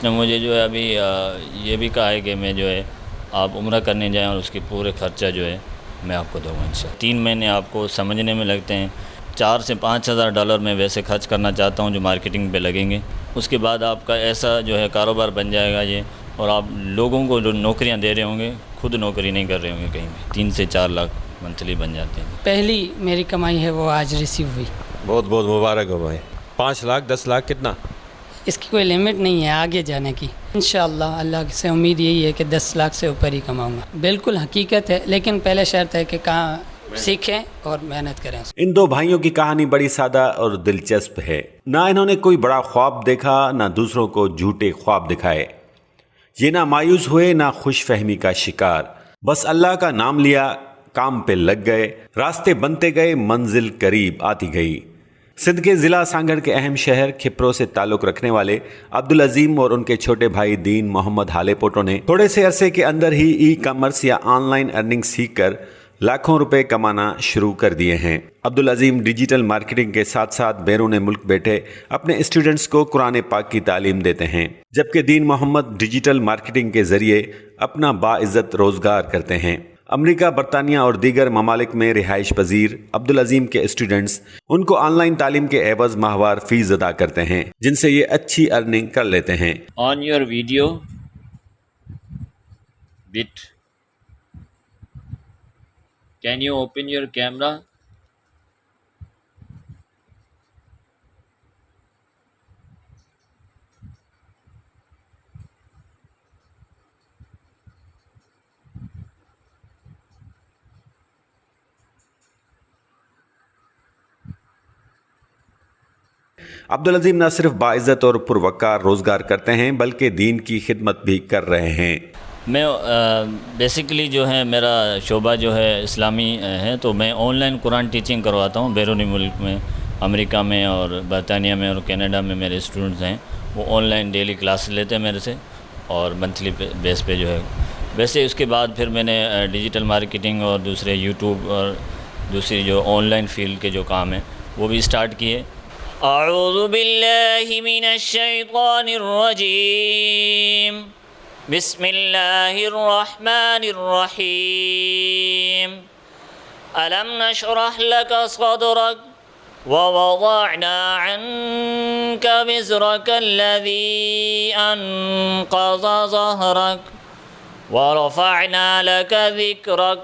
نے مجھے جو ہے ابھی یہ بھی کہا ہے کہ میں جو ہے آپ عمرہ کرنے جائیں اور اس کی پورے خرچہ جو ہے میں آپ کو دوں گا انشاءاللہ۔ 3 مہینے آپ کو سمجھنے میں لگتے ہیں، 4 سے 5 ہزار ڈالر میں ویسے خرچ کرنا چاہتا ہوں جو مارکیٹنگ پہ لگیں گے۔ اس کے بعد آپ کا ایسا جو ہے کاروبار بن جائے گا یہ، اور آپ لوگوں کو جو نوکریاں دے رہے ہوں گے خود نوکری نہیں کر رہے ہوں گے کہیں بھی، 3 سے 4 لاکھ منتھلی بن جاتے ہیں۔ پہلی میری کمائی ہے وہ آج ریسیو ہوئی۔ بہت بہت مبارک ہو بھائی۔ 5 لاکھ 10 لاکھ کتنا؟ اس کی کوئی لمٹ نہیں ہے آگے جانے کی، انشاءاللہ اللہ سے امید یہی ہے کہ 10 لاکھ سے اوپر ہی کماؤں گا۔ بالکل حقیقت ہے، لیکن پہلے شرط ہے کہ کہاں سیکھیں اور محنت کریں۔ ان 2 بھائیوں کی کہانی بڑی سادہ اور دلچسپ ہے۔ نہ انہوں نے کوئی بڑا خواب دیکھا، نہ دوسروں کو جھوٹے خواب دکھائے۔ یہ نہ مایوس ہوئے نہ خوش فہمی کا شکار، بس اللہ کا نام لیا، کام پہ لگ گئے، راستے بنتے گئے، منزل قریب آتی گئی۔ سندھ کے ضلع سانگھڑ کے اہم شہر کھپرو سے تعلق رکھنے والے عبدالعظیم اور ان کے چھوٹے بھائی دین محمد ہالے پوٹو نے تھوڑے سے عرصے کے اندر ہی ای کامرس یا آن لائن ارننگ سیکھ کر لاکھوں روپے کمانا شروع کر دیے ہیں۔ عبدالعظیم ڈیجیٹل مارکیٹنگ کے ساتھ ساتھ بیرون ملک بیٹھے اپنے اسٹوڈنٹس کو قرآن پاک کی تعلیم دیتے ہیں، جبکہ دین محمد ڈیجیٹل مارکیٹنگ کے ذریعے اپنا باعزت روزگار کرتے ہیں۔ امریکہ، برطانیہ اور دیگر ممالک میں رہائش پذیر عبدالعظیم کے اسٹوڈنٹس ان کو آن لائن تعلیم کے عوض ماہوار فیس ادا کرتے ہیں، جن سے یہ اچھی ارننگ کر لیتے ہیں۔ On your video but can you open your camera? Abdul Azim نہ صرف باعزت اور پروقار روزگار کرتے ہیں بلکہ دین کی خدمت بھی کر رہے ہیں۔ میں بیسیکلی جو ہے میرا شعبہ جو ہے اسلامی ہے، تو میں آن لائن قرآن ٹیچنگ کرواتا ہوں بیرونی ملک میں، امریکہ میں اور برطانیہ میں اور کینیڈا میں میرے اسٹوڈنٹس ہیں، وہ آن لائن ڈیلی کلاس لیتے ہیں میرے سے اور منتھلی بیس پہ جو ہے۔ ویسے اس کے بعد پھر میں نے ڈیجیٹل مارکیٹنگ اور دوسرے یوٹیوب اور دوسری جو آن لائن فیلڈ کے جو کام ہیں وہ بھی اسٹارٹ کیے۔ اعوذ باللہ من الشیطان الرجیم، بسم اللہ الرحمن الرحیم، الم نشرح لک صدرک ووضعنا عنک وزرک الذی انقض ظہرک ورفعنا لک ذکرک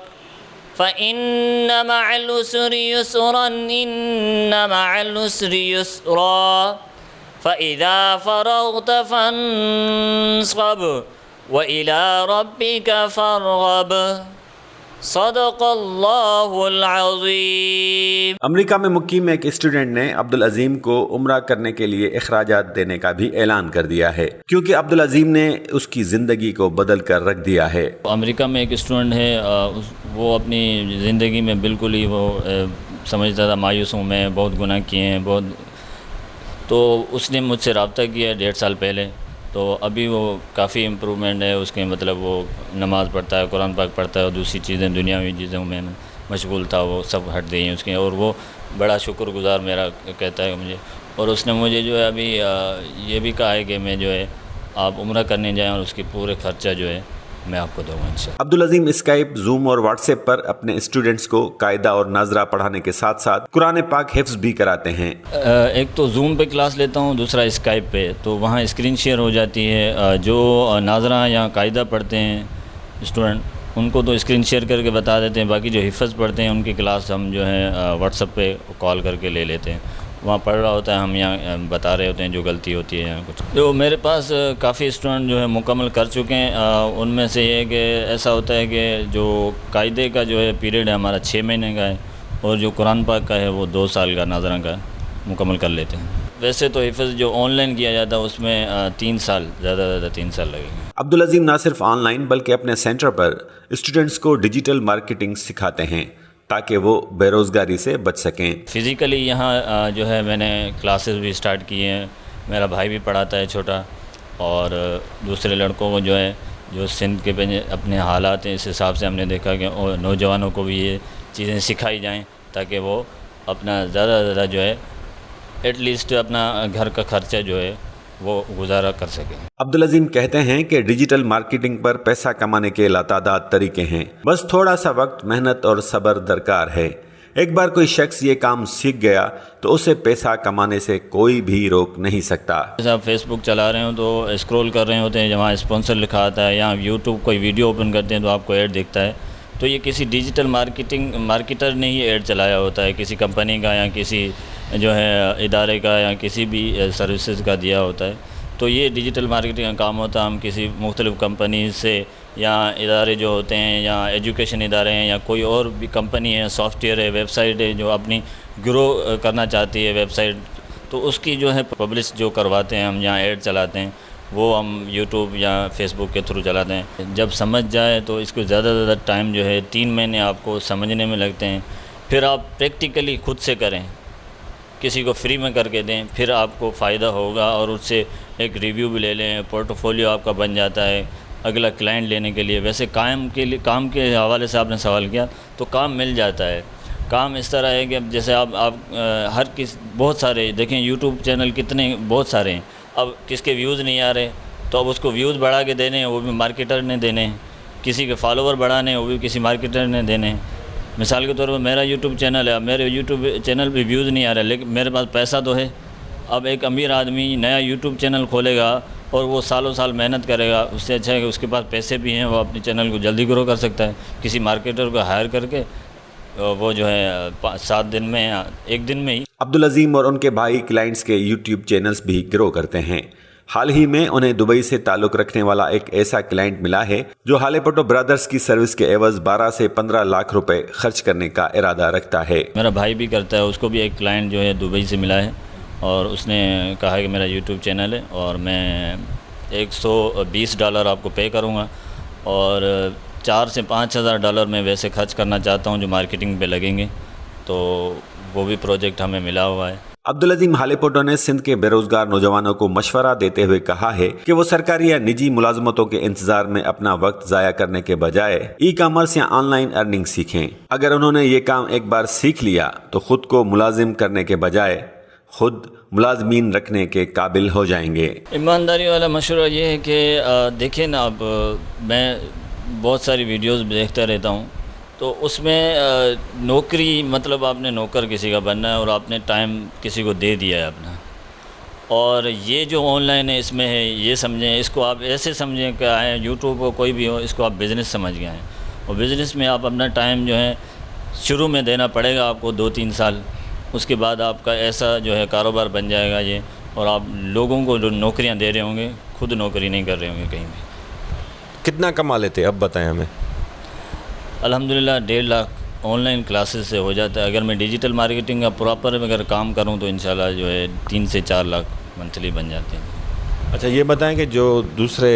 فإن مع العسر يسرا إن مع العسر يسرا فإذا فرغت فانصب وإلى ربك فارغب صدق اللہ العظیم۔ امریکہ میں مقیم ایک اسٹوڈنٹ نے عبدالعظیم کو عمرہ کرنے کے لیے اخراجات دینے کا بھی اعلان کر دیا ہے، کیونکہ عبدالعظیم نے اس کی زندگی کو بدل کر رکھ دیا ہے۔ امریکہ میں ایک اسٹوڈنٹ ہے، وہ اپنی زندگی میں بالکل ہی وہ سمجھتا تھا مایوس ہوں میں، بہت گناہ کیے ہیں بہت، تو اس نے مجھ سے رابطہ کیا 1.5 سال پہلے، تو ابھی وہ کافی امپرومنٹ ہے اس کے، مطلب وہ نماز پڑھتا ہے، قرآن پاک پڑھتا ہے اور دوسری چیزیں دنیاوی چیزوں میں مشغول تھا، وہ سب ہٹ گئی ہیں اس کے، اور وہ بڑا شکر گزار میرا کہتا ہے مجھے، اور اس نے مجھے جو ہے ابھی یہ بھی کہا ہے کہ میں جو ہے آپ عمرہ کرنے جائیں اور اس کی پورے خرچہ جو ہے میں آپ کو دوں گا انشاءاللہ۔ عبدالعظیم اسکائپ، زوم اور واٹس ایپ پر اپنے اسٹوڈنٹس کو قاعدہ اور ناظرہ پڑھانے کے ساتھ ساتھ قرآن پاک حفظ بھی کراتے ہیں۔ ایک تو زوم پہ کلاس لیتا ہوں، دوسرا اسکائپ پہ، تو وہاں اسکرین شیئر ہو جاتی ہے، جو ناظرہ یا قاعدہ پڑھتے ہیں اسٹوڈنٹ ان کو تو اسکرین شیئر کر کے بتا دیتے ہیں، باقی جو حفظ پڑھتے ہیں ان کی کلاس ہم جو ہے واٹس ایپ پہ کال کر کے لے لیتے ہیں، وہاں پڑھ رہا ہوتا ہے، ہم یہاں بتا رہے ہوتے ہیں جو غلطی ہوتی ہے یا کچھ۔ جو میرے پاس کافی اسٹوڈنٹ جو ہے مکمل کر چکے ہیں، ان میں سے یہ ہے کہ ایسا ہوتا ہے کہ جو قاعدے کا جو ہے پیریڈ ہے ہمارا 6 مہینے کا ہے، اور جو قرآن پاک کا ہے وہ 2 سال کا ناظرہ کا مکمل کر لیتے ہیں۔ ویسے تو حفظ جو آن لائن کیا جاتا ہے اس میں 3 سال، زیادہ سے زیادہ 3 سال لگیں گے۔ عبدالعظیم نہ صرف آن لائن بلکہ اپنے سینٹر پر اسٹوڈنٹس کو ڈیجیٹل مارکیٹنگ سکھاتے ہیں تاکہ وہ بے روزگاری سے بچ سکیں۔ فزیکلی یہاں جو ہے میں نے کلاسز بھی اسٹارٹ کیے ہیں، میرا بھائی بھی پڑھاتا ہے چھوٹا، اور دوسرے لڑکوں کو جو ہے جو سندھ کے اپنے حالات ہیں اس حساب سے ہم نے دیکھا کہ نوجوانوں کو بھی یہ چیزیں سکھائی جائیں تاکہ وہ اپنا زیادہ سے زیادہ جو ہے ایٹ لیسٹ اپنا گھر کا خرچہ جو ہے وہ گزارا کر سکیں. عبد العظیم کہتے ہیں کہ ڈیجیٹل مارکیٹنگ پر پیسہ کمانے کے لاتعداد طریقے ہیں، بس تھوڑا سا وقت، محنت اور صبر درکار ہے. ایک بار کوئی شخص یہ کام سیکھ گیا تو اسے پیسہ کمانے سے کوئی بھی روک نہیں سکتا. جیسے آپ فیس بک چلا رہے ہوں تو اسکرول کر رہے ہوتے ہیں، جہاں اسپانسر لکھا آتا ہے، یا یوٹیوب کوئی ویڈیو اوپن کرتے ہیں تو آپ کو ایڈ دکھتا ہے. تو یہ کسی ڈیجیٹل مارکیٹر نے ہی ایڈ چلایا ہوتا ہے، کسی کمپنی کا یا کسی جو ہے ادارے کا یا کسی بھی سروسز کا دیا ہوتا ہے. تو یہ ڈیجیٹل مارکیٹنگ کا کام ہوتا ہے. ہم کسی مختلف کمپنیز سے یا ادارے جو ہوتے ہیں یا ایجوکیشن ادارے ہیں یا کوئی اور بھی کمپنی ہے، سافٹ ویئر ہے، ویب سائٹ ہے جو اپنی گرو کرنا چاہتی ہے ویب سائٹ، تو اس کی جو ہے پبلش جو کرواتے ہیں ہم، یہاں ایڈ چلاتے ہیں، وہ ہم یوٹیوب یا فیس بک کے تھرو چلاتے ہیں. جب سمجھ جائے تو اس کو زیادہ سے زیادہ ٹائم جو ہے 3 مہینے آپ کو سمجھنے میں لگتے ہیں. پھر آپ پریکٹیکلی خود سے کریں، کسی کو فری میں کر کے دیں، پھر آپ کو فائدہ ہوگا. اور اس سے ایک ریویو بھی لے لیں، پورٹ فولیو آپ کا بن جاتا ہے اگلا کلائنٹ لینے کے لیے. ویسے کام کے حوالے سے آپ نے سوال کیا تو کام مل جاتا ہے. کام اس طرح ہے کہ اب جیسے آپ بہت سارے دیکھیں یوٹیوب چینل کتنے بہت سارے ہیں. اب کس کے ویوز نہیں آ رہے تو اب اس کو ویوز بڑھا کے دینے ہیں، وہ بھی مارکیٹر نے دینے ہیں. کسی کے فالوور بڑھانے ہیں، وہ بھی کسی مارکیٹر نے دینے ہیں. مثال کے طور پر میرا یوٹیوب چینل ہے، اب میرے یوٹیوب چینل پہ ویوز نہیں آ رہے لیکن میرے پاس پیسہ تو ہے. اب ایک امیر آدمی نیا یوٹیوب چینل کھولے گا اور وہ سالوں سال محنت کرے گا، اس سے اچھا ہے کہ اس کے پاس پیسے بھی ہیں، وہ اپنی چینل کو جلدی گرو کر سکتا ہے. کسی مارکیٹر کو ہائر کر کے وہ جو ہے 7 دن میں یا 1 دن میں ہی. عبد العظیم اور ان کے بھائی کلائنٹس کے یوٹیوب چینلز بھی گرو کرتے ہیں. حال ہی میں انہیں دبئی سے تعلق رکھنے والا ایک ایسا کلائنٹ ملا ہے جو ہالے پٹو برادرز کی سروس کے عوض 12 سے 15 لاکھ روپے خرچ کرنے کا ارادہ رکھتا ہے. میرا بھائی بھی کرتا ہے، اس کو بھی ایک کلائنٹ جو ہے دبئی سے ملا ہے اور اس نے کہا کہ میرا یوٹیوب چینل ہے اور میں $120 آپ کو پے کروں گا اور 4 سے 5 ہزار ڈالر میں ویسے خرچ کرنا چاہتا ہوں جو مارکیٹنگ پہ لگیں گے. تو وہ بھی پروجیکٹ ہمیں ملا ہوا ہے. عبد العظیم ہالے پٹو نے سندھ کے بے روزگار نوجوانوں کو مشورہ دیتے ہوئے کہا ہے کہ وہ سرکاری یا نجی ملازمتوں کے انتظار میں اپنا وقت ضائع کرنے کے بجائے ای کامرس یا آن لائن ارننگ سیکھیں. اگر انہوں نے یہ کام ایک بار سیکھ لیا تو خود کو ملازم کرنے کے بجائے خود ملازمین رکھنے کے قابل ہو جائیں گے. ایمانداری والا مشورہ یہ ہے کہ دیکھیں نا، اب میں بہت ساری ویڈیوز دیکھتا رہتا ہوں تو اس میں نوکری مطلب آپ نے نوکر کسی کا بننا ہے اور آپ نے ٹائم کسی کو دے دیا ہے اپنا. اور یہ جو آن لائن ہے اس میں ہے یہ سمجھیں، اس کو آپ ایسے سمجھیں کہ آئیں یوٹیوب کو کوئی بھی ہو، اس کو آپ بزنس سمجھ گئے ہیں اور بزنس میں آپ اپنا ٹائم جو ہے شروع میں دینا پڑے گا آپ کو 2-3 سال. اس کے بعد آپ کا ایسا جو ہے کاروبار بن جائے گا یہ، اور آپ لوگوں کو جو نوکریاں دے رہے ہوں گے خود نوکری نہیں کر رہے ہوں گے کہیں بھی. کتنا کما لیتے اب بتائیں ہمیں؟ الحمدللہ 1.5 لاکھ آن لائن کلاسز سے ہو جاتا ہے. اگر میں ڈیجیٹل مارکیٹنگ کا پراپر اگر کام کروں تو انشاءاللہ جو ہے 3 سے 4 لاکھ منتھلی بن جاتے ہیں. اچھا یہ بتائیں کہ جو دوسرے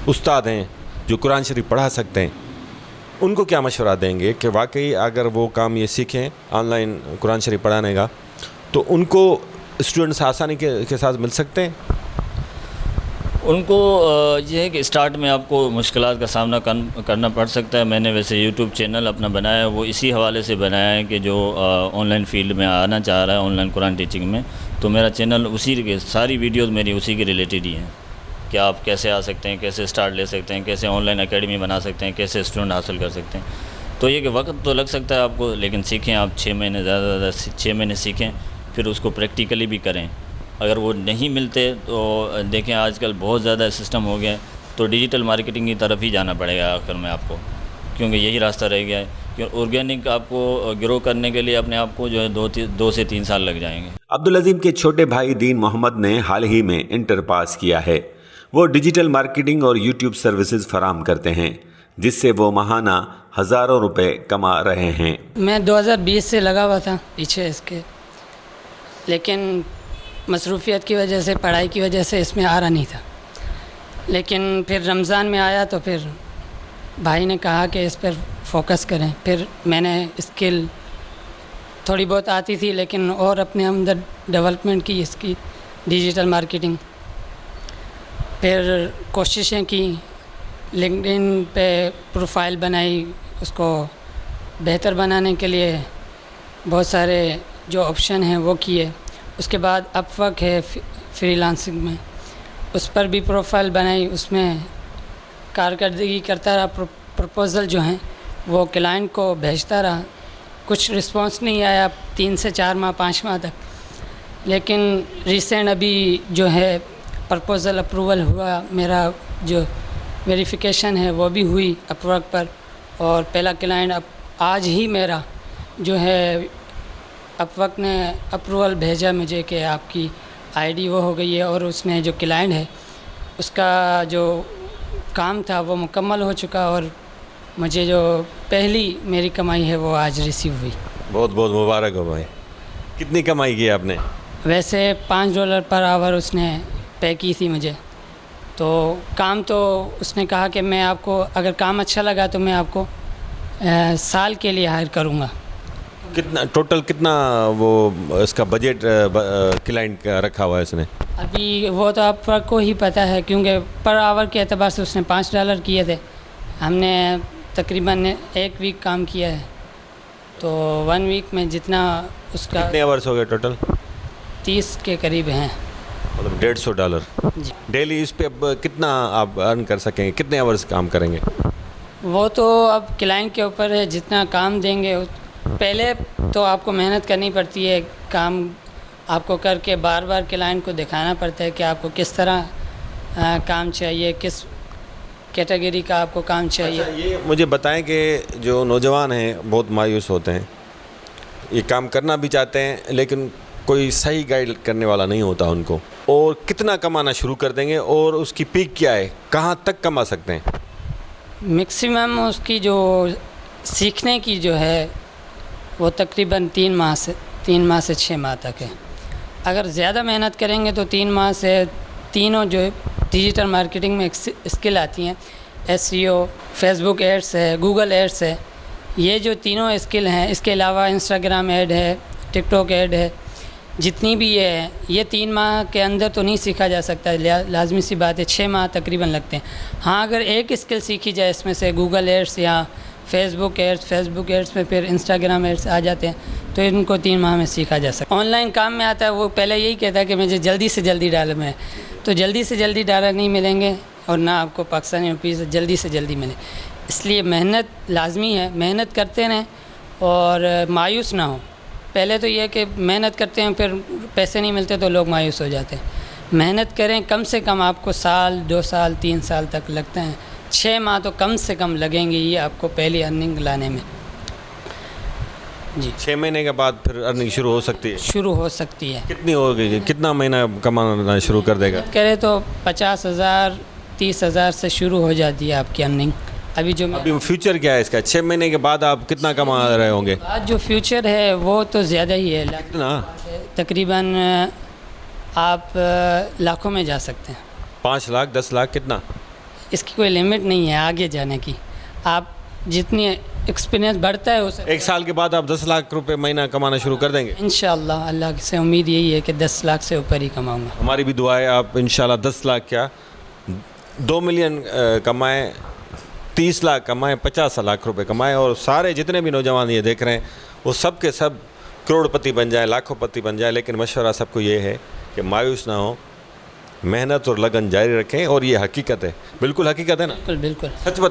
استاد ہیں جو قرآن شریف پڑھا سکتے ہیں ان کو کیا مشورہ دیں گے کہ واقعی اگر وہ کام یہ سیکھیں آن لائن قرآن شریف پڑھانے کا تو ان کو اسٹوڈنٹس آسانی کے ساتھ مل سکتے ہیں؟ ان کو یہ ہے کہ اسٹارٹ میں آپ کو مشکلات کا سامنا کرنا پڑ سکتا ہے. میں نے ویسے یوٹیوب چینل اپنا بنایا ہے، وہ اسی حوالے سے بنایا ہے کہ جو آن لائن فیلڈ میں آنا چاہ رہا ہے آن لائن قرآن ٹیچنگ میں، تو میرا چینل اسی کے ساری ویڈیوز میری اسی کے ریلیٹڈ ہی ہیں کہ آپ کیسے آ سکتے ہیں، کیسے اسٹارٹ لے سکتے ہیں، کیسے آن لائن اکیڈمی بنا سکتے ہیں، کیسے اسٹوڈنٹ حاصل کر سکتے ہیں. تو یہ کہ وقت تو لگ سکتا ہے آپ کو، لیکن سیکھیں آپ 6 مہینے زیادہ سے زیادہ 6 مہینے سیکھیں، پھر اس کو پریکٹیکلی بھی کریں. اگر وہ نہیں ملتے تو دیکھیں آج کل بہت زیادہ سسٹم ہو گیا ہے تو ڈیجیٹل مارکیٹنگ کی طرف ہی جانا پڑے گا آخر میں آپ کو، کیونکہ یہی راستہ رہ گیا ہے. کہ آرگینک آپ کو گرو کرنے کے لیے اپنے آپ کو جو ہے 2 سے 3 سال لگ جائیں گے. عبد العظیم کے چھوٹے بھائی دین محمد نے حال ہی میں انٹر پاس کیا ہے. وہ ڈیجیٹل مارکیٹنگ اور یوٹیوب سروسز فراہم کرتے ہیں جس سے وہ ماہانہ ہزاروں روپے کما رہے ہیں. میں 2020 سے لگا ہوا تھا پیچھے اس کے، لیکن مصروفیت کی وجہ سے، پڑھائی کی وجہ سے اس میں آ رہا نہیں تھا. لیکن پھر رمضان میں آیا تو پھر بھائی نے کہا کہ اس پر فوکس کریں. پھر میں نے اسکل تھوڑی بہت آتی تھی لیکن اور اپنے اندر ڈیولپمنٹ کی اس کی ڈیجیٹل مارکیٹنگ. پھر کوششیں کی، لنکڈ پہ پروفائل بنائی، اس کو بہتر بنانے کے لیے بہت سارے جو آپشن ہیں وہ کیے. اس کے بعد اپ ورک ہے فری لانسنگ میں، اس پر بھی پروفائل بنائی، اس میں کارکردگی کرتا رہا، پروپوزل جو ہیں وہ کلائنٹ کو بھیجتا رہا، کچھ رسپانس نہیں آیا 3 سے 4 ماہ 5 ماہ تک، لیکن ریسنٹ ابھی جو ہے پرپوزل اپروول ہوا، میرا جو ویریفیکیشن ہے وہ بھی ہوئی اپ ورک پر، اور پہلا کلائنٹ اب آج ہی میرا جو ہے اپ ورک نے اپروول بھیجا مجھے کہ آپ کی آئی ڈی وہ ہو گئی ہے، اور اس نے جو کلائنٹ ہے اس کا جو کام تھا وہ مکمل ہو چکا، اور مجھے جو پہلی میری کمائی ہے وہ آج ریسیو ہوئی۔ بہت بہت مبارک ہو بھائی۔ کتنی کمائی کی آپ نے؟ ویسے $5 پر آور اس نے پے کی تھی مجھے، تو کام تو اس نے کہا کہ میں آپ کو اگر کام اچھا لگا تو میں آپ کو سال کے لیے ہائر کروں گا۔ کتنا ٹوٹل کتنا وہ اس کا بجٹ کلائنٹ کا رکھا ہوا ہے اس نے؟ ابھی وہ تو آپ کو ہی پتہ ہے، کیونکہ پر آور کے اعتبار سے اس نے $5 کیے تھے، ہم نے تقریباً 1 ویک کام کیا ہے، تو 1 ویک میں جتنا اس کا کتنے آورس ہو گئے ٹوٹل؟ 30 کے قریب ہیں۔ مطلب $150 جی، ڈیلی۔ اس پہ اب کتنا آپ ارن کر سکیں گے؟ کتنے آورس کام کریں گے؟ وہ تو اب کلائنٹ کے اوپر ہے، جتنا کام دیں گے۔ پہلے تو آپ کو محنت کرنی پڑتی ہے، کام آپ کو کر کے بار بار کلائنٹ کو دکھانا پڑتا ہے کہ آپ کو کس طرح کام چاہیے، کس کیٹیگری کا آپ کو کام چاہیے۔ یہ مجھے بتائیں کہ جو نوجوان ہیں بہت مایوس ہوتے ہیں، یہ کام کرنا بھی چاہتے ہیں لیکن کوئی صحیح گائیڈ کرنے والا نہیں ہوتا ان کو، اور کتنا کمانا شروع کر دیں گے اور اس کی پیک کیا ہے، کہاں تک کما سکتے ہیں؟ میکسیمم اس کی جو سیکھنے کی جو ہے وہ تقریباً 3 ماہ سے 6 ماہ تک ہے۔ اگر زیادہ محنت کریں گے تو 3 ماہ سے تینوں جو ڈیجیٹل مارکیٹنگ میں اسکل آتی ہیں، SEO، فیس بک ایڈس ہے، گوگل ایڈس ہے، یہ جو تینوں اسکل ہیں، اس کے علاوہ انسٹاگرام ایڈ ہے، ٹک ٹاک ایڈ ہے، جتنی بھی یہ ہے، یہ 3 ماہ کے اندر تو نہیں سیکھا جا سکتا، لازمی سی بات ہے 6 ماہ تقریباً لگتے ہیں۔ ہاں اگر ایک اسکل سیکھی جائے اس میں سے، گوگل ایڈس یا فیس بک ایڈس میں پھر انسٹاگرام ایڈس آ جاتے ہیں، تو ان کو 3 ماہ میں سیکھا جا سکتا ہے۔ آن لائن کام میں آتا ہے، وہ پہلے یہی کہتا ہے کہ مجھے جلدی سے جلدی ڈالر میں، تو جلدی سے جلدی ڈالر نہیں ملیں گے، اور نہ آپ کو پاکستانی روپیز جلدی سے جلدی ملے، اس لیے محنت لازمی ہے، محنت کرتے رہیں اور مایوس نہ ہوں۔ پہلے تو یہ کہ محنت کرتے ہیں پھر پیسے نہیں ملتے تو لوگ مایوس ہو جاتے ہیں۔ محنت کریں، کم سے کم آپ کو سال 2 سال 3 سال تک لگتے ہیں، 6 ماہ تو کم سے کم لگیں گے یہ آپ کو پہلی ارننگ لانے میں۔ جی، 6 مہینے کے بعد پھر ارننگ شروع ہو سکتی ہے؟ شروع ہو سکتی ہے۔ کتنی ہوگی؟ کتنا مہینہ کمانا شروع کر دے گا؟ کرے تو 50,000 30,000 سے شروع ہو جاتی ہے آپ کی ارننگ۔ ابھی فیوچر کیا ہے اس کا؟ 6 مہینے کے بعد آپ کتنا کما رہے ہوں گے؟ آج جو فیوچر ہے وہ تو زیادہ ہی ہے، کتنا؟ تقریباً آپ لاکھوں میں جا سکتے ہیں۔ 5 لاکھ 10 لاکھ کتنا؟ اس کی کوئی لمٹ نہیں ہے آگے جانے کی، آپ جتنی ایکسپیرینس بڑھتا ہے اسے 1 سال کے بعد آپ 10 لاکھ روپے مہینہ کمانا شروع کر دیں گے؟ انشاءاللہ۔ اللہ سے امید یہی ہے کہ 10 لاکھ سے اوپر ہی کماؤں گا۔ ہماری بھی دعا ہے آپ انشاءاللہ 10 لاکھ کیا 2 ملین کمائیں، 30 لاکھ کمائیں، 50 لاکھ روپے کمائیں، اور سارے جتنے بھی نوجوان یہ دیکھ رہے ہیں وہ سب کے سب کروڑ پتی بن جائیں، لاکھوں پتی بن جائیں۔ لیکن مشورہ سب کو یہ ہے کہ مایوس نہ ہوں، محنت اور لگن جاری رکھیں، اور یہ حقیقت ہے، بالکل حقیقت ہے نا، بالکل بالکل۔ سچ بتائیں۔